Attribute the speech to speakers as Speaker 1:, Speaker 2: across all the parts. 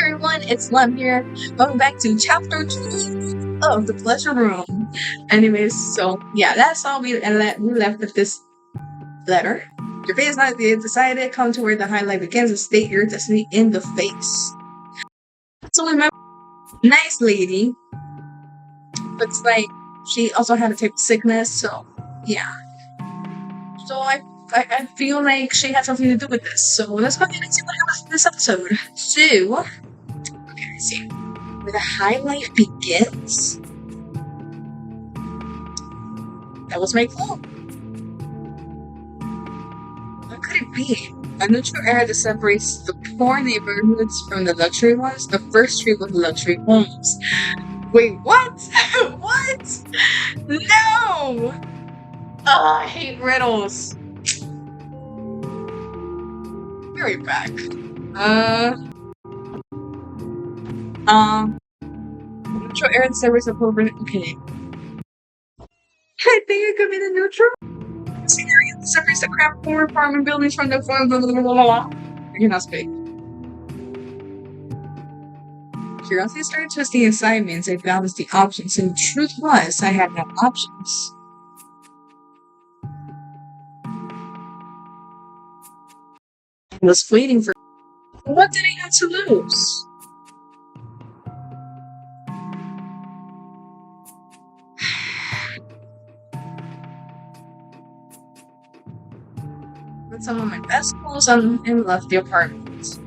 Speaker 1: everyone, it's Lem here. Welcome back to chapter 2 of the Pleasure Room. Anyways, so yeah, that's all we left with this letter. Your face is not decided, come to where the highlight begins and state your destiny in the face. So remember, nice lady, but it's like she also had a type of sickness, so yeah. So I feel like she had something to do with this. So let's go ahead and see what happens in this episode. So, okay, let's see. Where the highlight begins. That was my clue. What could it be? A neutral area that separates the poor neighborhoods from the luxury ones. The first street with luxury homes. Wait, what? What? No! Oh, I hate riddles. Be right back. Neutral area that separates the poor. Okay. I think it could be the neutral. Area that separates the crap poor apartment buildings from the blah blah blah blah blah. I cannot speak. Curiosity started twisting inside me as I balanced the options, and the truth was, I had no options. I was waiting for. What did I have to lose? Put some of my best clothes on and left the apartment.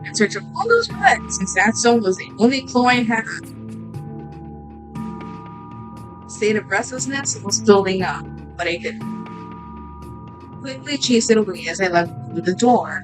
Speaker 1: In search of all those reds, since that stone was the only clue I had. State of restlessness was building up, but I didn't. Quickly chased it away as I left through the door.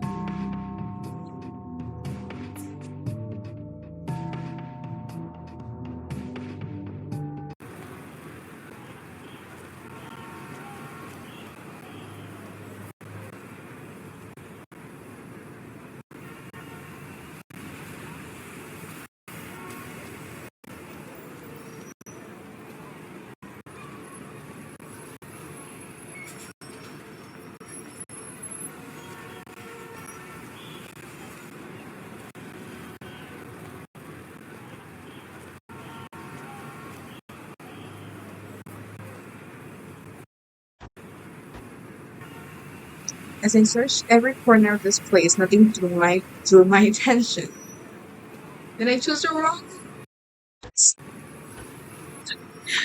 Speaker 1: As I searched every corner of this place, nothing drew my attention. Did I choose the wrong?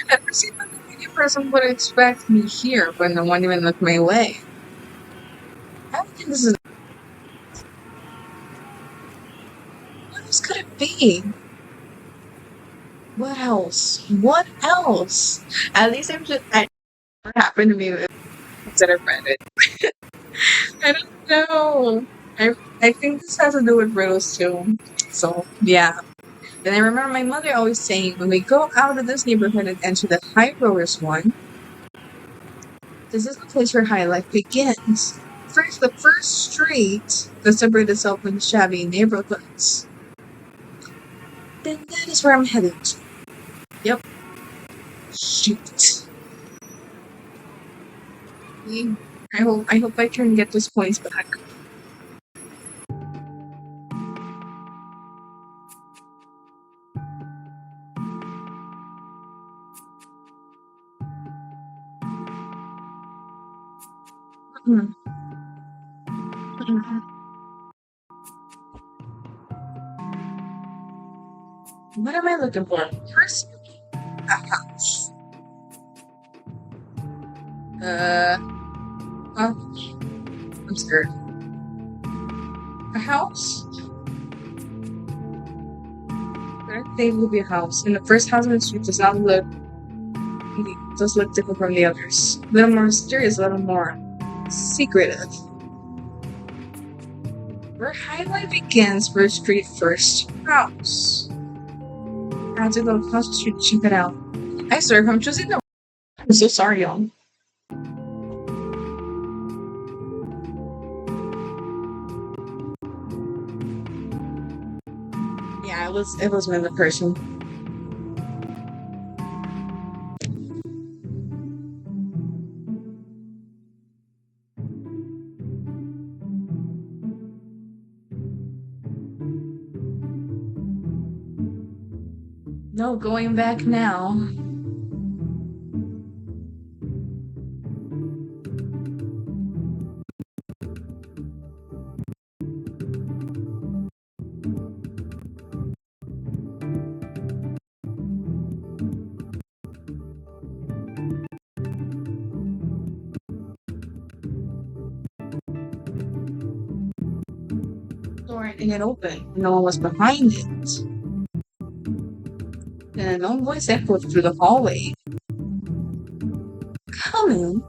Speaker 1: I perceived that the media person would expect me here, but no one even looked my way. I don't think this is. What else could it be? What else? What else? At least I'm just. I never happened to me instead of Reddit. I don't know. I think this has to do with riddles too. So yeah. Then I remember my mother always saying, when we go out of this neighborhood and enter the high rollers one, this is the place where high life begins. First, the first street that separates itself from shabby neighborhoods. Then that is where I'm headed to. Yep. Shoot. I hope I can get those points back. Mm. What am I looking for? First, a house. Oh, I'm scared. A house? I think it will be a house. And the first house on the street does not look. It does look different from the others. A little more mysterious, a little more secretive. Where highlight begins, First Street first house. I have to go across the street to check it out. I swear, if I'm choosing the. I'm so sorry, y'all. Yeah, it was with the person. No going back now. Door and it opened. No one was behind it. Then a known voice echoed through the hallway. Come in.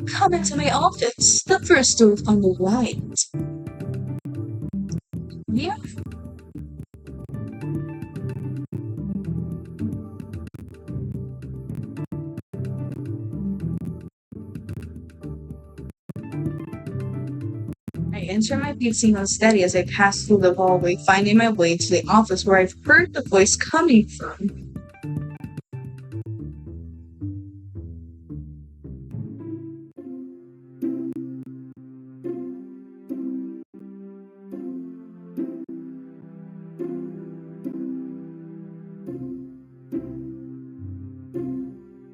Speaker 1: Come into my office. The first door on the right. Yeah. I enter my pacing unsteady as I pass through the hallway, finding my way to the office where I've heard the voice coming from.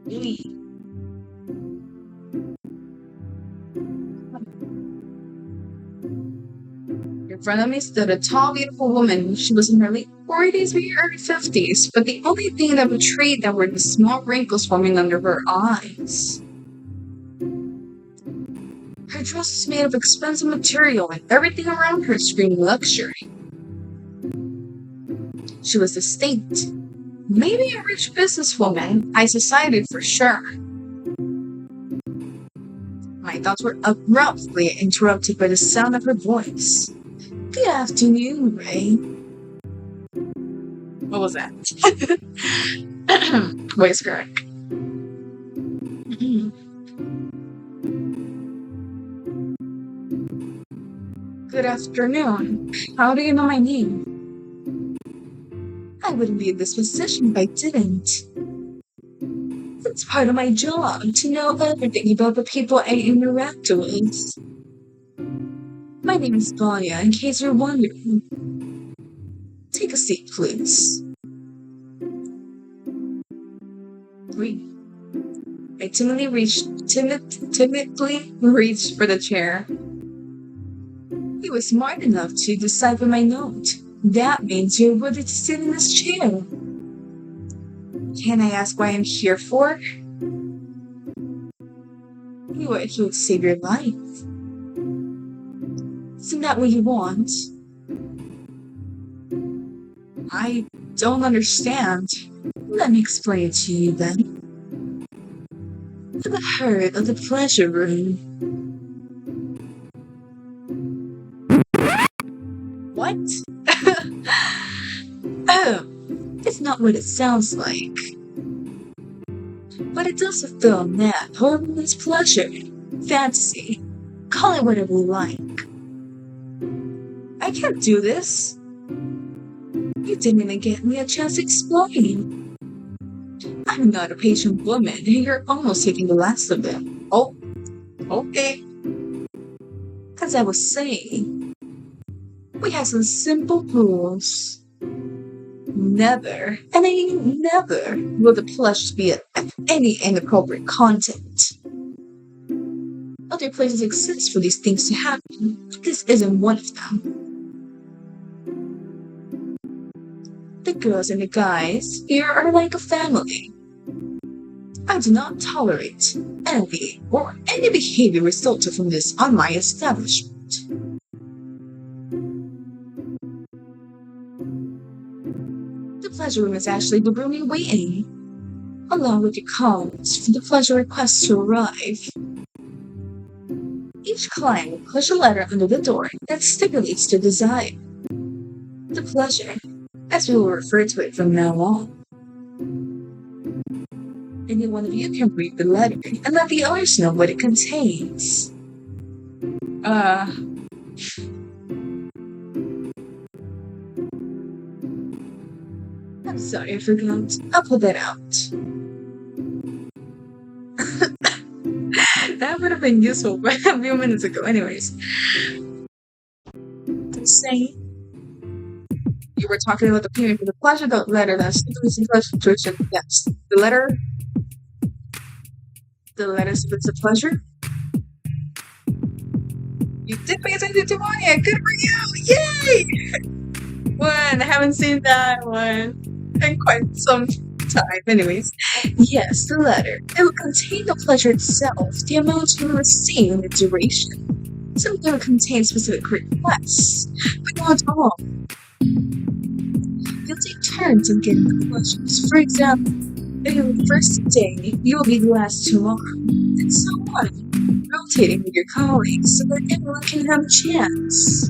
Speaker 1: Lee. In front of me stood a tall, beautiful woman. She was in her late 40s, maybe early 50s, but the only thing that betrayed that were the small wrinkles forming under her eyes. Her dress was made of expensive material, and everything around her screamed luxury. She was distinct. Maybe a rich businesswoman, high society for sure. My thoughts were abruptly interrupted by the sound of her voice. Good afternoon, Ray. What was that? Voice crack. Good afternoon. How do you know my name? I wouldn't be in this position if I didn't. It's part of my job to know everything about the people I interact with. My name is Vanya, in case you're wondering. Take a seat, please. I timidly reached for the chair. He was smart enough to decipher my note. That means you're ready to sit in this chair. Can I ask why I'm here for? You are here to save your life. Isn't that what you want? I don't understand. Let me explain it to you then. Have you heard of the pleasure room? What? Oh, it's not what it sounds like. But it does fulfill that hormon's pleasure, fantasy, call it whatever you like. I can't do this. You didn't even get me a chance to explain. I'm not a patient woman, and you're almost taking the last of it. Oh, okay. As I was saying, we have some simple rules. Never, and I mean never, will the plush be of any inappropriate content. Other places exist for these things to happen, but this isn't one of them. The girls and the guys here are like a family. I do not tolerate envy or any behavior resulting from this on my establishment. The pleasure room is actually the room you're waiting, along with your calls for the pleasure requests to arrive. Each client will push a letter under the door that stipulates their desire. The pleasure, as we will refer to it from now on. Any one of you can read the letter and let the others know what it contains. I'm sorry I forgot. I'll pull that out. That would have been useful a few minutes ago. Anyways. I'm saying, you we're talking about the payment for the pleasure, the letter that's influencing pleasure situation. Yes. The letter is a pleasure. You did pay attention to Monia. Good for you. Yay! One. I haven't seen that one in quite some time. Anyways, yes, the letter. It will contain the pleasure itself, the amount you will receive, and the duration. Some will contain specific requests, but not all. You'll take turns in getting the pleasures. For example, if you're the first day, you will be the last tomorrow, and so on, rotating with your colleagues so that everyone can have a chance.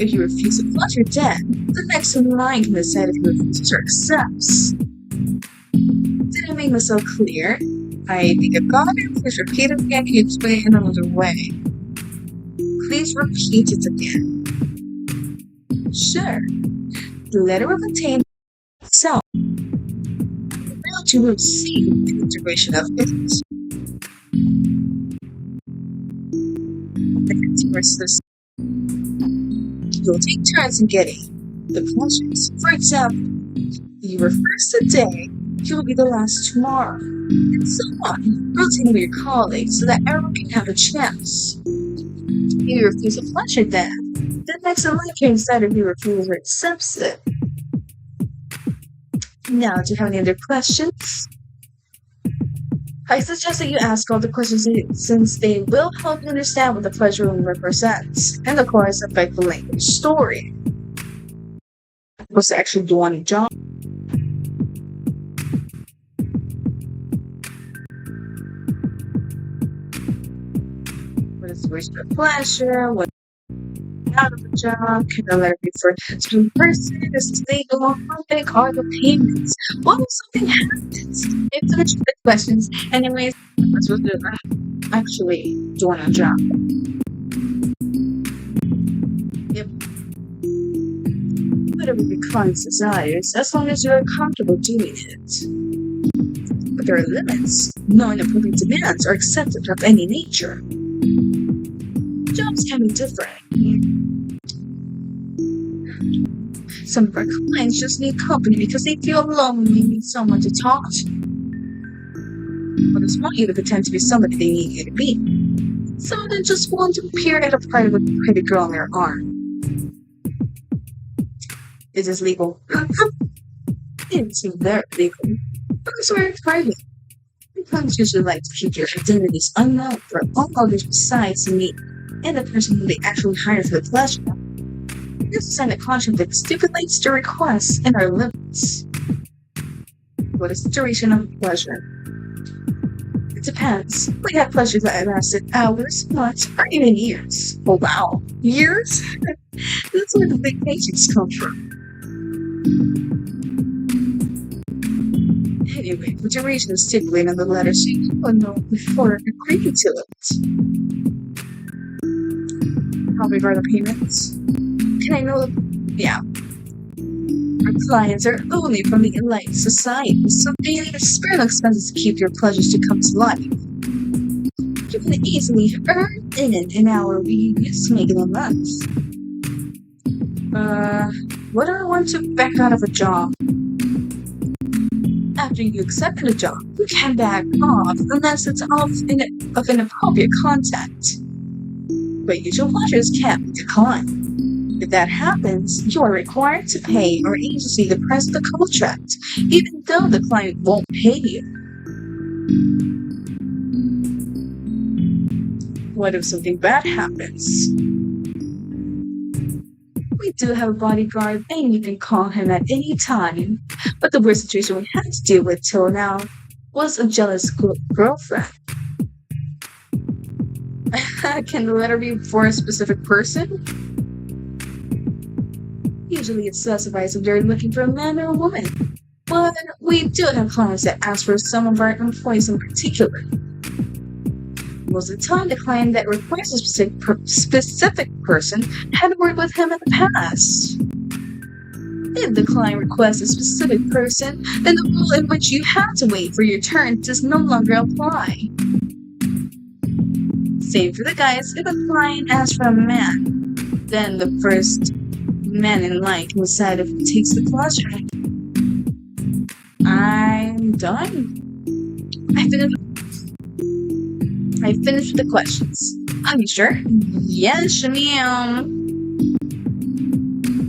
Speaker 1: If you refuse a pleasure, then the next in line can decide if you refuse or accepts. Did I make myself clear? I think I've got it. Please repeat it again. You explain it in another way. Please repeat it again. Sure. The letter will contain itself. The amount you will receive in the duration of it. The continuous. You'll take turns in getting the pleasures. For example, if you were first today, you will be the last tomorrow, and so on, rotating with your colleagues so that everyone can have a chance. If you refuse a pleasure, then the next in line can decide if you refuse or accepts it. Now, do you have any other questions? I suggest that you ask all the questions since they will help you understand what the pleasure room represents, and of course affect the language story. I'm supposed to actually do on a job. What is the reason for pleasure? What out of the job? Can the letter be for a person? Is this legal? How big are the payments? What if something happens? It's such big questions. Anyways, I'm supposed to actually doing a job. Yep. Whatever the client desires, as long as you're comfortable doing it. But there are limits. No inappropriate demands are accepted of any nature. Jobs can be different. Some of our clients just need company because they feel lonely and need someone to talk to. Others want you to pretend to be somebody they need you to be. Some of them just want to appear at a party with a pretty girl on their arm. Is this legal? It's very legal. Because we're private. Clients usually like to keep their identities unknown for all others besides me and the person who they actually hire for the pleasure. This is an contract that stipulates the requests and our limits. What is the duration of pleasure? It depends. We have pleasures that lasted hours, months, or even years. Oh wow, years? That's where the big paychecks come from. Anyway, the duration is stipulated in the letter, so you will know before agreeing to it. How big are the payments? Can I know? Yeah. Our clients are only from the elite society, so they need external expenses to keep your pleasures to come to life. You can easily earn in an hour we used to make in a month. What do I want to back out of a job? After you accept the job, you can back off unless it's of inappropriate content. But usual pleasures can't be declined. If that happens, you are required to pay your agency the price of the contract, even though the client won't pay you. What if something bad happens? We do have a bodyguard, and you can call him at any time. But the worst situation we had to deal with till now was a jealous girlfriend. Can the letter be for a specific person? Usually it specifies if they're looking for a man or a woman. But we do have clients that ask for some of our employees in particular. Most of the time, the client that requires a specific person had worked with him in the past. If the client requests a specific person, then the rule in which you have to wait for your turn does no longer apply. Same for the guys. If a client asks for a man, then the first man in line can decide if he takes the pleasure. I'm done. I finished. I finished with the questions. Are you sure? Yes, ma'am.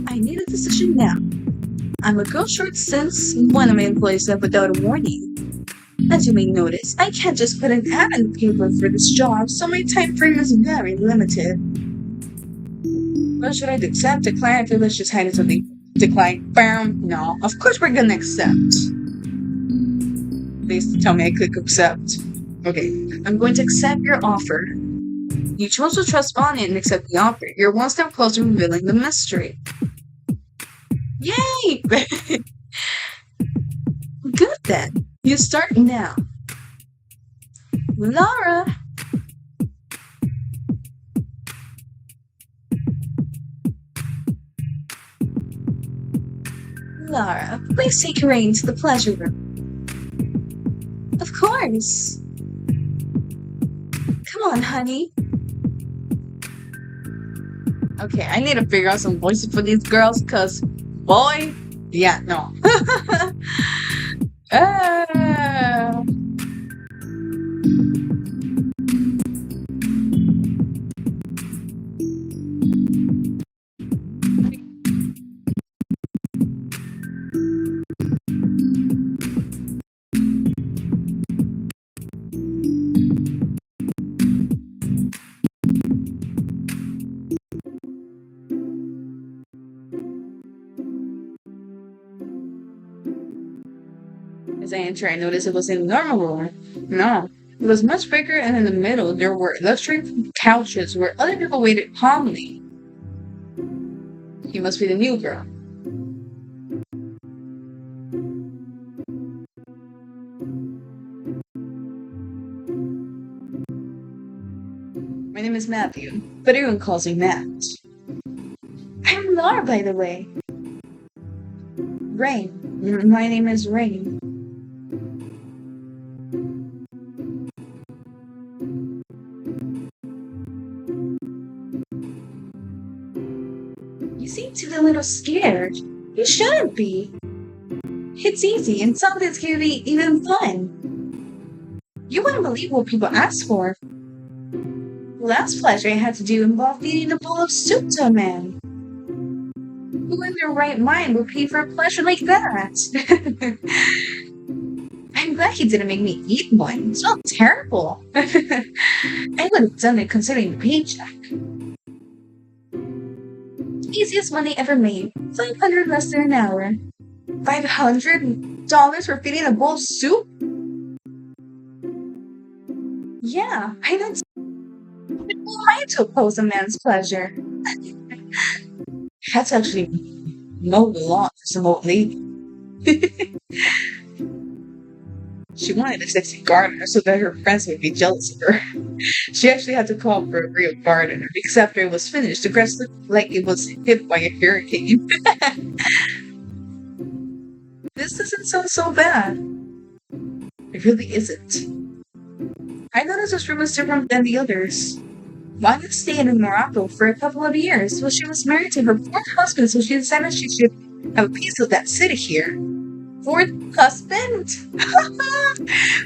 Speaker 1: I need a decision now. I'm a girl short since one of my employees left without a warning. As you may notice, I can't just put an ad in the paper for this job, so my time frame is very limited. What should I do? Accept, decline, or let's just hide it something? Decline. Bam. No. Of course we're gonna accept. Please tell me I click accept. Okay. I'm going to accept your offer. You chose to trust Bonnie and accept the offer. You're one step closer to revealing the mystery. Yay! Good then. You start now. Laura! Laura, please take Rain to the pleasure room. Of course. Come on, honey. Okay, I need to figure out some voices for these girls, cause boy, yeah, no. Ah. As I entered, I noticed it wasn't a normal room. No, it was much bigger, and in the middle there were luxury couches where other people waited calmly. You must be the new girl. My name is Matthew, but everyone calls me Matt. I'm Laura, by the way. Rain. My name is Rain. You seem to be a little scared. You shouldn't be. It's easy, and some of it's gonna be even fun. You wouldn't believe what people ask for. The last pleasure I had to do involved eating a bowl of soup to a man. Who in their right mind would pay for a pleasure like that? I'm glad he didn't make me eat one. It smelled terrible. I would have done it considering the paycheck. Easiest money ever made. 500 less than an hour. $500 for feeding a bowl of soup? Yeah, I don't mind to oppose a man's pleasure. Had to actually mow the lawn for some old lady. She wanted a sexy gardener so that her friends would be jealous of her. She actually had to call for a real gardener because after it was finished, the grass looked like it was hit by a hurricane. This doesn't sound so bad. It really isn't. I noticed this room was different than the others. Wanda stayed in Morocco for a couple of years. Well, she was married to her fourth husband, so she decided she should have a piece of that city here. Fourth husband?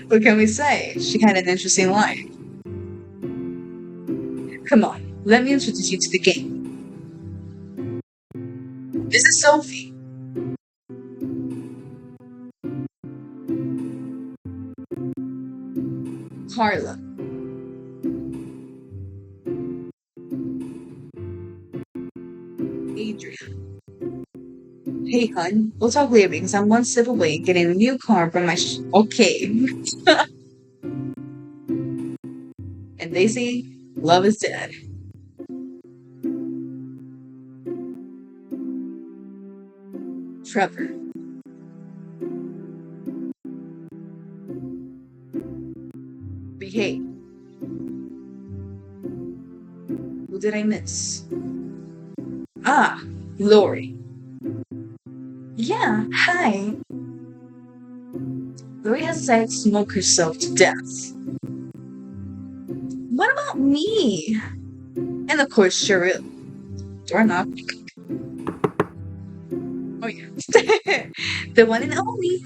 Speaker 1: What can we say? She had an interesting life. Come on, let me introduce you to the game. This is Sophie. Carla. Adrian. Hey, hun. We'll talk later because I'm one step away getting a new car from my okay. And they say love is dead. Trevor. Behave. Who did I miss? Ah, Lori. Yeah, hi. Lori has decided to smoke herself to death. What about me? And of course, Cheryl. Door knock. Oh yeah. The one and only.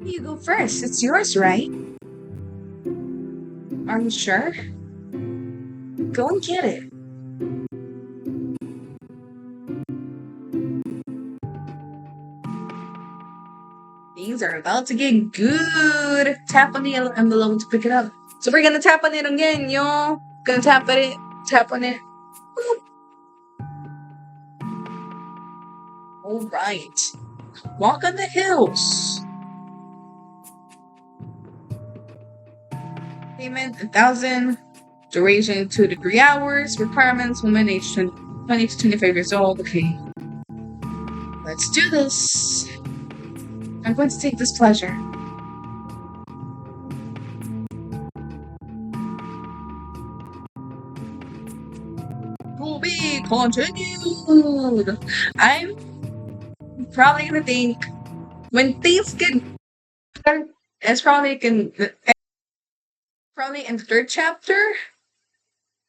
Speaker 1: You go first. It's yours, right? Are you sure? Go and get it. Things are about to get good. Tap on the yellow envelope to pick it up. So we're gonna tap on it again, y'all. Gonna tap on it. Tap on it. All right. Walk on the hills. Payment 1,000. Duration 2 to 3 hours. Requirements woman age 20 to 25 years old. Okay. Let's do this. I'm going to take this pleasure. To be continued. I'm probably gonna think when things get better, it's probably in the third chapter.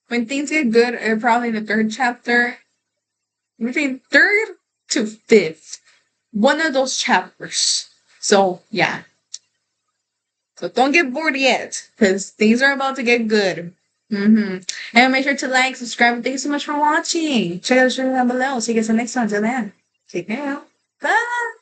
Speaker 1: When things get good, probably in the third chapter. Between third to fifth. One of those chapters. So yeah. So don't get bored yet, because things are about to get good. And make sure to like, subscribe, and thanks so much for watching. Check out the show down below. See you guys in the next one. Till then, take care. Bye.